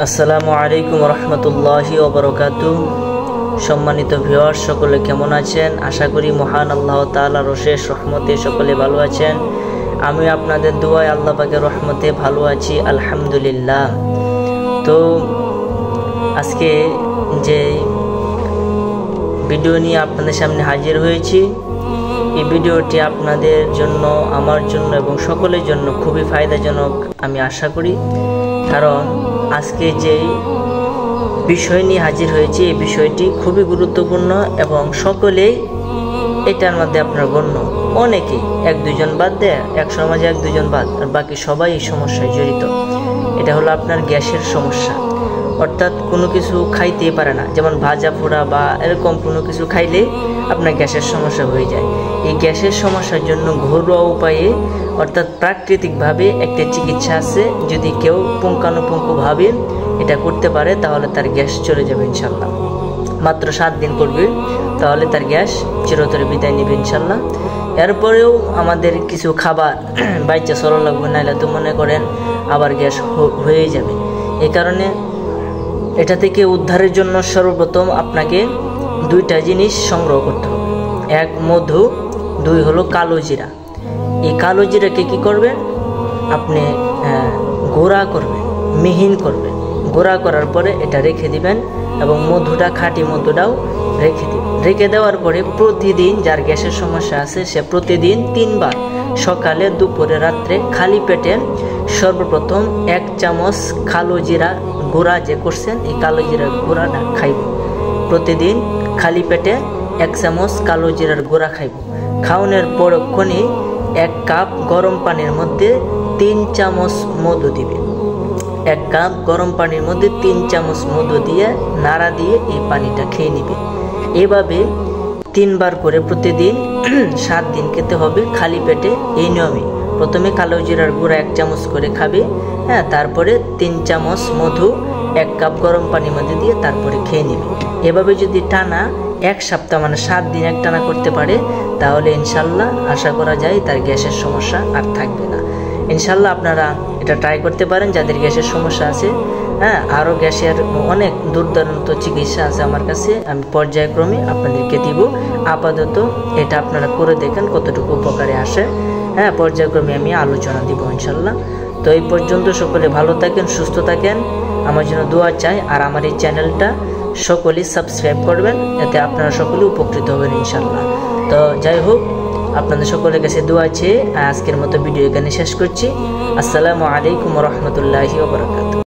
আসসালামু আলাইকুম রহমতুল্লাহি ওয়া বারাকাতুহু। সম্মানিত ভিউয়ার্স, সকলে কেমন আছেন? আশা করি মহান আল্লাহ তাআলার অশেষ রহমতে সকলে ভালো আছেন। আমি আপনাদের দোয়ায় আল্লাহ পাকের রহমতে ভালো আছি, আলহামদুলিল্লাহ। তো আজকে যে ভিডিও নিয়ে আপনাদের সামনে হাজির হয়েছি, এই ভিডিওটি আপনাদের জন্য, আমার জন্য এবং সকলের জন্য খুবই ফায়দাজনক আমি আশা করি। কারণ আজকে যে বিষয় নিয়ে হাজির হয়েছে, এই বিষয়টি খুবই গুরুত্বপূর্ণ এবং সকলেই এটার মধ্যে আপনার গণ্য। অনেকেই, এক দুজন বাদ দেয়, এক সমাজে এক দুজন বাদ, আর বাকি সবাই এই সমস্যায় জড়িত। এটা হলো আপনার গ্যাসের সমস্যা। অর্থাৎ কোনো কিছু খাইতেই পারে না, যেমন ভাজা পোড়া বা এরকম কোনো কিছু খাইলে আপনার গ্যাসের সমস্যা হয়ে যায়। এই গ্যাসের সমস্যার জন্য ঘরোয়া উপায়ে অর্থাৎ প্রাকৃতিকভাবে একটা চিকিৎসা আছে। যদি কেউ পুঙ্খানুপুঙ্খভাবে এটা করতে পারে তাহলে তার গ্যাস চলে যাবে ইনশাল্লাহ। মাত্র 7 দিন করবে, তাহলে তার গ্যাস চিরতরে বিদায় নেবে ইনশাল্লাহ। এরপরেও আমাদের কিছু খাবার বাইচা চলা লাগবে, নাইলে তো মনে করেন আবার গ্যাস হয়ে যাবে। এই কারণে এটা থেকে উদ্ধারের জন্য সর্বপ্রথম আপনাকে 2টা জিনিস সংগ্রহ করতে হবে। 1 মধু, 2 হলো কালো জিরা। এই কালো জিরাকে কি করবেন, আপনি গুঁড়া করবেন, মিহিন করবেন। গুঁড়া করার পরে এটা রেখে দিবেন এবং মধুটা, খাঁটি মধুটাও রেখে দিবেন। রেখে দেওয়ার পরে প্রতিদিন, যার গ্যাসের সমস্যা আছে সে প্রতিদিন 3 বার, সকালে, দুপুরে, রাত্রে, খালি পেটে সর্বপ্রথম 1 চামচ কালো জিরা গুঁড়া যে করছেন, এই কালো জিরার গুঁড়াটা খাইব। প্রতিদিন খালি পেটে 1 চামচ কালো জিরার গুঁড়া খাইব। খাওয়ানোর পরক্ষণে 1 কাপ গরম পানির মধ্যে 3 চামচ মধু দিবে। 1 কাপ গরম পানির মধ্যে 3 চামচ মধু দিয়ে নাড়া দিয়ে এই পানিটা খেয়ে নিবে। এভাবে 3 বার করে প্রতিদিন 7 দিন খেতে হবে খালি পেটে। এই নিয়মে প্রথমে কালো জিরার গুঁড়া 1 চামচ করে খাবে, তারপরে 3 চামচ মধু 1 কাপ গরম পানির মধ্যে দিয়ে তারপরে খেয়ে নেবে। এভাবে যদি টানা 1 সপ্তাহ, মানে 7 দিন একটানা করতে পারে, তাহলে ইনশাল্লাহ আশা করা যায় তার গ্যাসের সমস্যা আর থাকবে না। ইনশাল্লাহ আপনারা এটা ট্রাই করতে পারেন যাদের গ্যাসের সমস্যা আছে। আরও গ্যাসের অনেক দুর্দান্ত চিকিৎসা আছে আমার কাছে, আমি পর্যায়ক্রমে আপনাদেরকে দিব। আপাতত এটা আপনারা করে দেখেন কতটুকু উপকারে আসে। পর্যায়ক্রমে আমি আলোচনা দিব ইনশাল্লাহ। তো এই পর্যন্ত সকলে ভালো থাকেন, সুস্থ থাকেন, আমার জন্য দোয়া চাই। আর আমার এই চ্যানেলটা সকলেই সাবস্ক্রাইব করবেন, এতে আপনারা সকলে উপকৃত হবেন ইনশাল্লাহ। তো যাই হোক, আপনাদের সকলের কাছে দোয়া চেয়ে আজকের মতো ভিডিও এখানে শেষ করছি। আসসালামু আলাইকুম রহমতুল্লাহি ওয়া বারাকাতুহু।